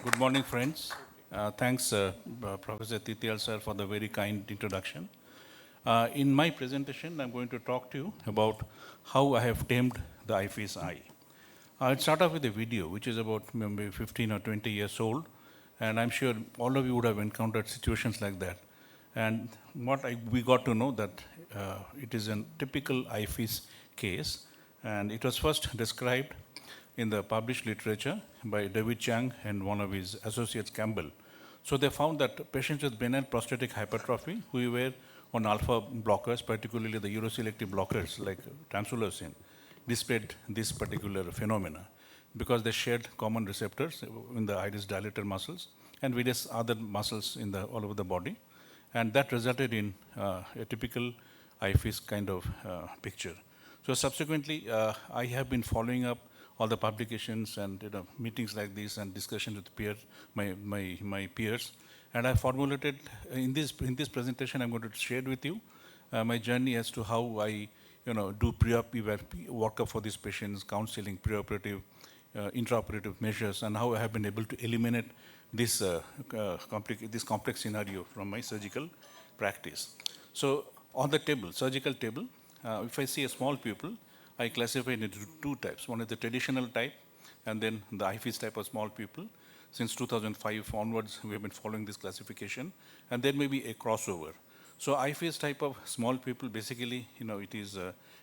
Good morning, friends. Thanks, Professor Titial sir, for the very kind introduction. In my presentation, I'm going to talk to you about how I have tamed the IFIS eye. I'll start off with a video, which is about maybe 15 or 20 years old, and I'm sure all of you would have encountered situations like that. And we got to know that it is a typical IFIS case, and it was first described in the published literature by David Chang and one of his associates, Campbell. So they found that patients with benign prostatic hypertrophy who were on alpha blockers, particularly the uroselective blockers like tamsulosin, displayed this particular phenomena because they shared common receptors in the iris dilator muscles and various other muscles all over the body. And that resulted in a typical IFIS kind of picture. So subsequently, I have been following up all the publications and meetings like this and discussions with my peers. And I formulated in this presentation, I'm going to share with you my journey as to how I do pre-op workup for these patients, counseling, preoperative, intraoperative measures, and how I have been able to eliminate this complex scenario from my surgical practice. So on the table, surgical table, if I see a small pupil, I classify it into two types. One is the traditional type, and then the IFIS type of small pupil. Since 2005 onwards, we have been following this classification, and there may be a crossover. So IFIS type of small pupil, basically, it is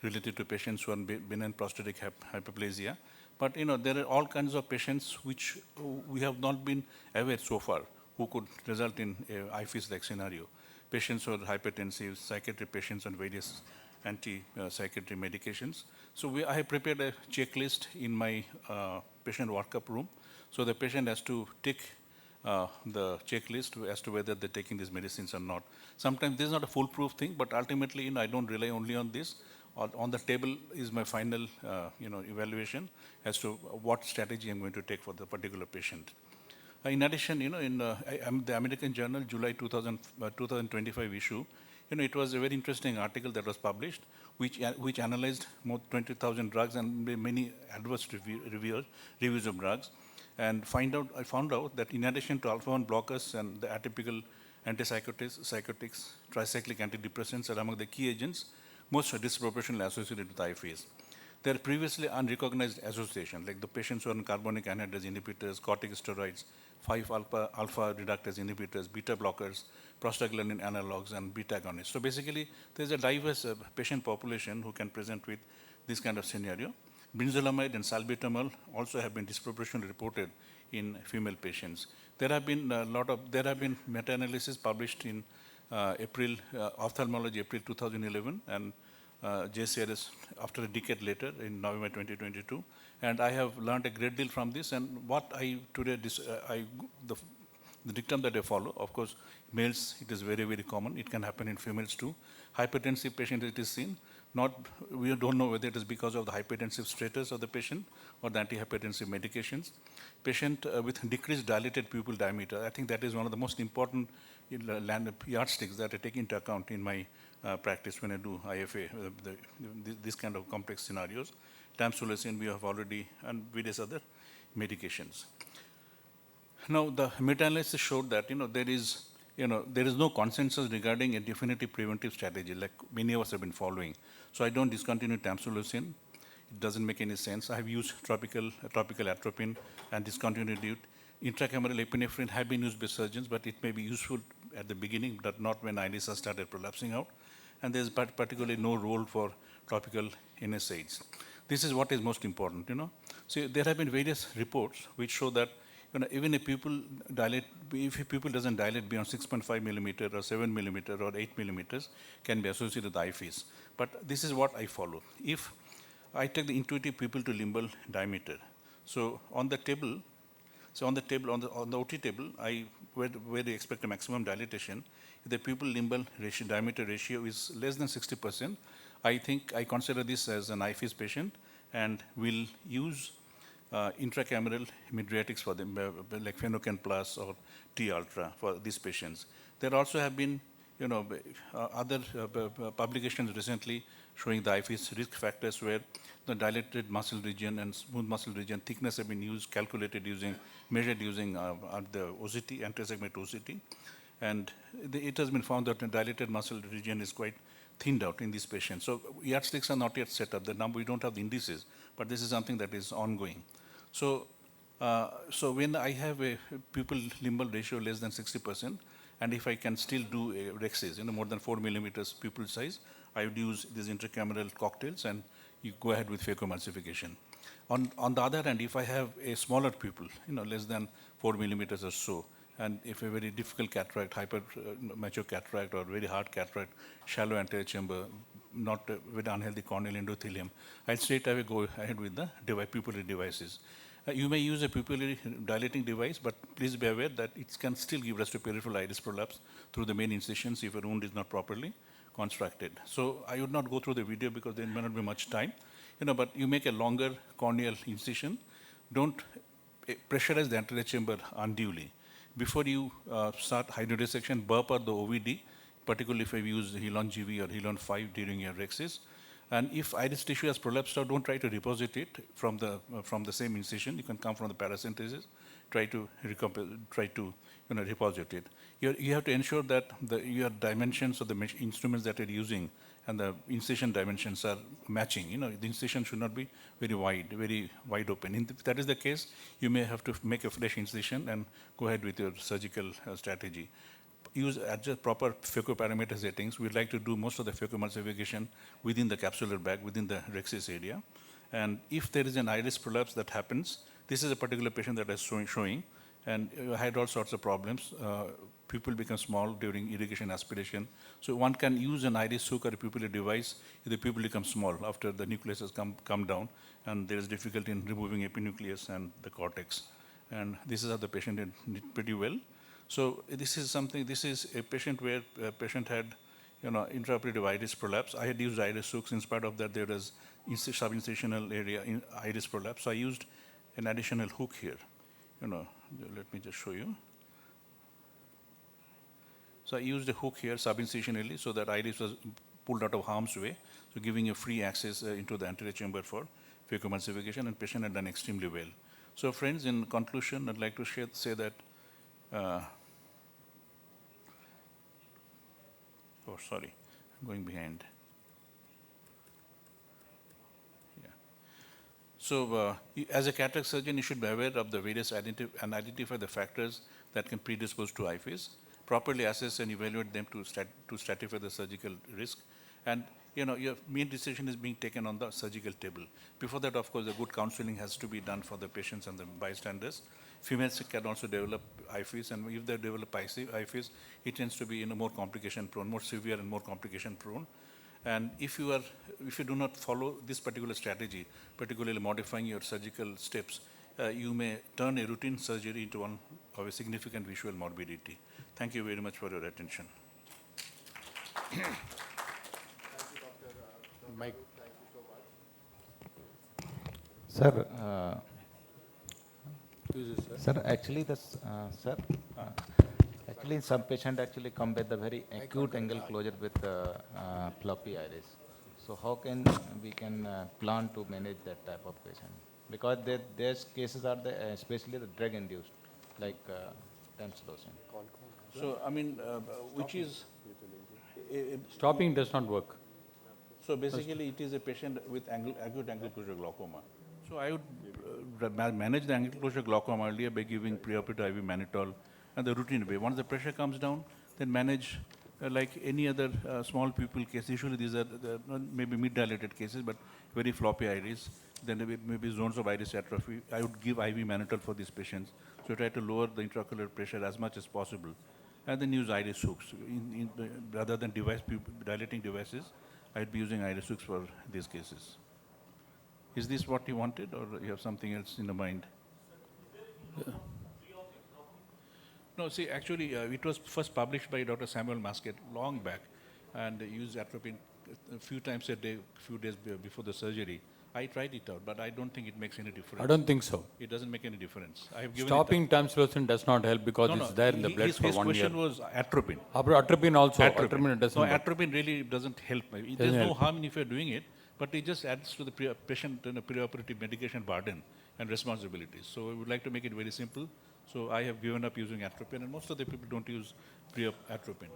related to patients who are benign prostatic hyperplasia. But there are all kinds of patients which we have not been aware so far who could result in a IFIS-like scenario. Patients who are hypertensive, psychiatric patients on various anti-psychiatry medications. So I have prepared a checklist in my patient workup room. So the patient has to tick the checklist as to whether they're taking these medicines or not. Sometimes this is not a foolproof thing, but ultimately, I don't rely only on this. On the table is my final, evaluation as to what strategy I'm going to take for the particular patient. In addition, in the American Journal, July 2025 issue, it was a very interesting article that was published, which analyzed more 20,000 drugs and many adverse reviews of drugs, and I found out that in addition to alpha-1 blockers and the atypical antipsychotics, tricyclic antidepressants are among the key agents most disproportionately associated with IFAs. There are previously unrecognized associations, like the patients who are on carbonic anhydrase inhibitors, corticosteroids, 5-alpha reductase inhibitors, beta blockers, prostaglandin analogs, and beta agonists. So basically, there's a diverse patient population who can present with this kind of scenario. Brinzolamide and salbutamol also have been disproportionately reported in female patients. There have been meta-analysis published in Ophthalmology, April 2011, and JCRS after a decade later in November 2022. And I have learned a great deal from this. And what the dictum that I follow, of course, males, it is very, very common. It can happen in females too. Hypertensive patient, it is seen. We don't know whether it is because of the hypertensive status of the patient or the antihypertensive medications. Patient with decreased dilated pupil diameter, I think that is one of the most important yardsticks that I take into account in my practice when I do IFA, this kind of complex scenarios. Tamsulosin, we have already, and various other medications. Now, the meta-analysis showed that there is no consensus regarding a definitive preventive strategy like many of us have been following. So I don't discontinue tamsulosin. It doesn't make any sense. I have used topical atropine and discontinued it. Intracameral epinephrine have been used by surgeons, but it may be useful at the beginning, but not when ILISA started prolapsing out. And there's particularly no role for topical NSAIDs. This is what is most important, So there have been various reports which show that even if a pupil doesn't dilate beyond 6.5 millimeter or 7 millimeter or 8 millimeters, can be associated with IFIS. But this is what I follow. If I take the intuitive pupil to limbal diameter, so on the OT table, where they expect a maximum dilatation, if the pupil limbal diameter ratio is less than 60%, I consider this as an IFIS patient and will use intracameral mydriatics for them, like Phenocan Plus or T Ultra for these patients. There also have been, other publications recently showing the IFIS risk factors where the dilated muscle region and smooth muscle region thickness have been used, calculated using, measured using the OCT, anti-segment OCT. And it has been found that the dilated muscle region is quite thinned out in these patients. So yardsticks are not yet set up. The number, we don't have the indices, but this is something that is ongoing. So when I have a pupil limbal ratio less than 60%, and if I can still do a rexis, more than 4 millimeters pupil size, I would use these intracameral cocktails and you go ahead with phacoemulsification. On the other hand, if I have a smaller pupil, less than 4 millimeters or so, and if a very difficult cataract, hyper mature cataract or very hard cataract, shallow anterior chamber, not with unhealthy corneal endothelium, I'll straight away go ahead with the pupillary devices. You may use a pupillary dilating device, but please be aware that it can still give rise to peripheral iris prolapse through the main incisions if a wound is not properly constructed. So I would not go through the video because there may not be much time, but you make a longer corneal incision. Don't pressurize the anterior chamber unduly. Before you start hydrodissection, burp out the OVD, particularly if you use Helon GV or Helon 5 during your rexis. And if iris tissue has prolapsed out, don't try to deposit it from the same incision. You can come from the paracentesis. Try to deposit it. You have to ensure that your dimensions of the instruments that you're using and the incision dimensions are matching. The incision should not be very wide open. If that is the case, you may have to make a fresh incision and go ahead with your surgical strategy. Adjust proper phaco-parameter settings. We'd like to do most of the phacoemulsification within the capsular bag, within the rexis area. And if there is an iris prolapse that happens, this is a particular patient that is showing, and had all sorts of problems. Pupil become small during irrigation aspiration. So one can use an iris hook or a pupillary device if the pupil becomes small after the nucleus has come down, and there is difficulty in removing epinucleus and the cortex. And this is how the patient did pretty well. So this is a patient where a patient had, intraoperative iris prolapse. I had used iris hooks. In spite of that, there was subincisional area in iris prolapse. So I used an additional hook here. Let me just show you. So I used a hook here subincisionally so that iris was pulled out of harm's way, so giving a free access into the anterior chamber for phacoemulsification, and patient had done extremely well. So friends, in conclusion, I'd like to say that going behind. Yeah. So as a cataract surgeon, you should be aware of the various and identify the factors that can predispose to IFIS, properly assess and evaluate them to stratify the surgical risk. And your main decision is being taken on the surgical table. Before that, of course, a good counseling has to be done for the patients and the bystanders. Females can also develop IFIS, and if they develop IFIS, it tends to be more complication prone, more severe and more complication prone. And if you do not follow this particular strategy, particularly modifying your surgical steps, you may turn a routine surgery into one of a significant visual morbidity. Thank you very much for your attention. Thank you, Dr. Mike. Thank you so much. Sir, sir, actually, actually, some patient actually come with a very acute angle closure with floppy iris. So how can we plan to manage that type of patient? Because there's cases are there, especially the drug induced, like tamsulosin. So which is Stopping does not work. So basically, it is a patient with acute angle closure glaucoma. So I would manage the angle closure glaucoma earlier by giving preoperative IV mannitol and the routine way. Once the pressure comes down, then manage like any other small pupil case. Usually these are maybe mid-dilated cases, but very floppy iris. Then there may be zones of iris atrophy. I would give IV mannitol for these patients. So try to lower the intraocular pressure as much as possible. And then use iris hooks. Rather than dilating devices, I'd be using iris hooks for these cases. Is this what you wanted, or you have something else in the mind? No, see, actually, it was first published by Dr. Samuel Masket long back, and they used atropine a few times a day, few days before the surgery. I tried it out, but I don't think it makes any difference. I don't think so. It doesn't make any difference. I have given Stopping tamsulosin does not help because it it's there in the blood for his 1 year. question was atropine. Atropine also. Atropine doesn't No, work. atropine really doesn't help. There's Doesn't no help. harm if you're doing it, but it just adds to the patient preoperative medication burden and responsibilities. So I would like to make it very simple. So I have given up using atropine, and most of the people don't use atropine.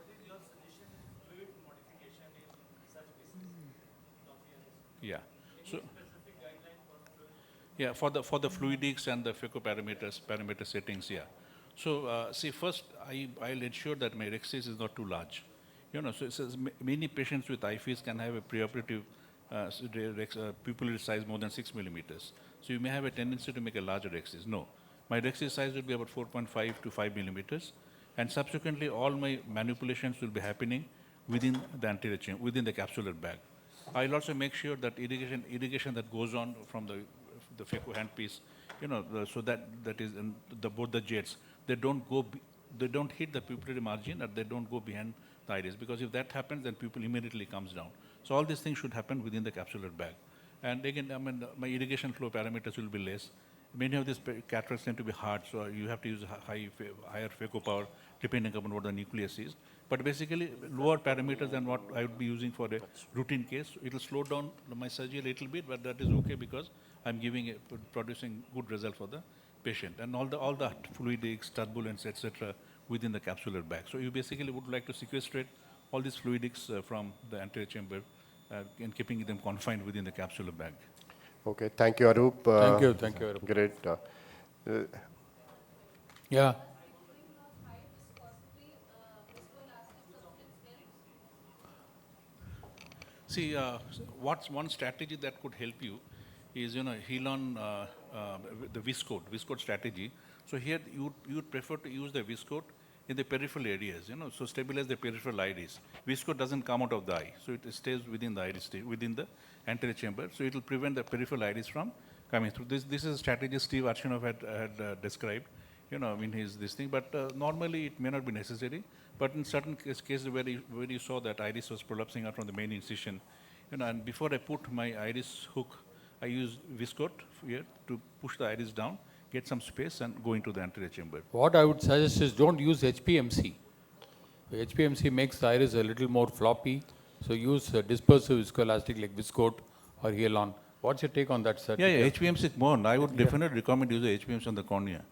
Yeah. So, yeah, for the fluidics and the parameter settings, yeah. So see, first I'll ensure that my rexis is not too large. So it says many patients with IFIS can have a preoperative pupillary size more than 6 millimeters. So you may have a tendency to make a larger rexis. No, my rexis size will be about 4.5 to 5 millimeters, and subsequently all my manipulations will be happening within the anterior chamber, within the capsular bag. I'll also make sure that irrigation that goes on from the phaco handpiece, so that is in both the jets, they don't hit the pupillary margin, or they don't go behind the iris, because if that happens, then pupil immediately comes down. So all these things should happen within the capsular bag. And again, my irrigation flow parameters will be less. Many of these cataracts tend to be hard, so you have to use higher phaco power depending upon what the nucleus is. But basically, lower parameters than what I would be using for a routine case. It will slow down my surgery a little bit, but that is okay because I'm producing good result for the patient. And all the fluidics, turbulence, etc. within the capsular bag. So you basically would like to sequestrate all these fluidics from the anterior chamber and keeping them confined within the capsular bag. Okay, thank you, Arup. Thank you, Arup. Great. Yeah. See, what's one strategy that could help you is, heal on the viscoat strategy. So here you would prefer to use the viscoat in the peripheral areas, so stabilize the peripheral iris. Viscoat doesn't come out of the eye, so it stays within the iris, within the anterior chamber. So it will prevent the peripheral iris from coming through. This is a strategy Steve Archinov had described, in this thing. But normally it may not be necessary. But in certain cases where you saw that iris was prolapsing out from the main incision, and before I put my iris hook, I use viscoat here to push the iris down, get some space, and go into the anterior chamber. What I would suggest is don't use HPMC. HPMC makes the iris a little more floppy. So use dispersive viscoelastic like viscoat or Hyalon. What's your take on that, sir? Yeah, HPMC is more. I would definitely recommend using HPMC on the cornea.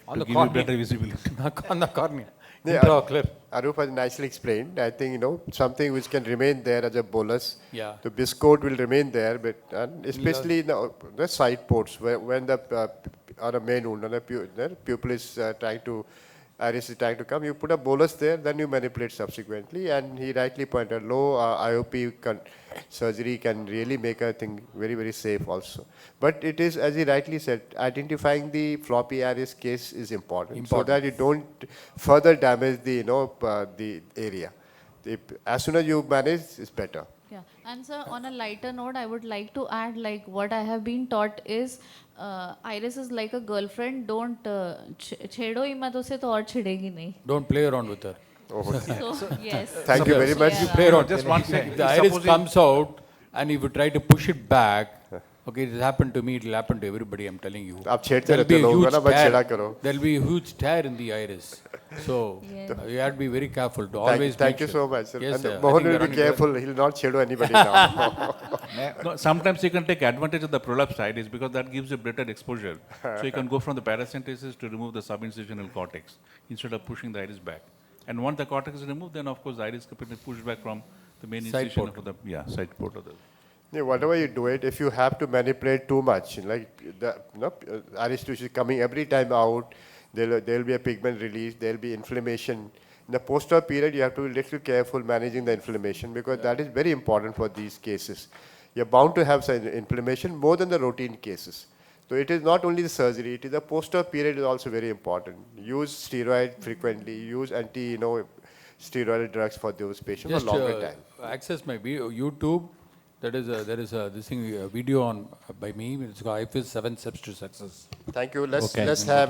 On to the give cornea. you better visibility. On the cornea. Yeah, Intraocular. Arup has nicely explained. I think, something which can remain there as a bolus. Yeah. The viscoat will remain there, but especially in the side ports, when the on the main wound, the pupil is iris is trying to come, you put a bolus there, then you manipulate subsequently. And he rightly pointed, low IOP surgery can really make a thing very, very safe also. But it is, as he rightly said, identifying the floppy iris case is important. So that you don't further damage the, the area. As soon as you manage, it's better. Yeah, and sir, on a lighter note, I would like to add, like what I have been taught is, Iris is like a girlfriend. Don't छेड़ो ही मत उसे तो और छिड़ेगी नहीं. Don't play around with her. So yes. Thank you very much. Yeah. Play around. Just one second. If the iris comes out and if you try to push it back, okay, it has happened to me, it will happen to everybody, I'm telling you. आप छेड़ते There'll रहते be a लोगों को huge ना, बस छेड़ा tear. करो. There'll be a huge tear in the iris. So Yes. you have to be very careful to always Thank make you sure. so much, sir. Yes, And sir. I Mohan think will we're be running careful. He'll not shadow anybody now. No, sometimes you can take advantage of the prolapsed iris because that gives you better exposure. So you can go from the paracentesis to remove the subincisional cortex instead of pushing the iris back. And once the cortex is removed, then of course the iris can be pushed back from the main Side incision port. of the side port of the. Yeah, whatever you do it, if you have to manipulate too much, like the iris tissue is coming every time out, there will be a pigment release, there will be inflammation. In the post-op period, you have to be little careful managing the inflammation because that is very important for these cases. You're bound to have some inflammation more than the routine cases. So it is not only the surgery, it is the post-op period is also very important. Use steroid frequently, use steroidal drugs for those patients Just for longer time. access my YouTube. There is a video on by me. It's called IFIS 7 Steps to Success. Thank you. Let's Okay. have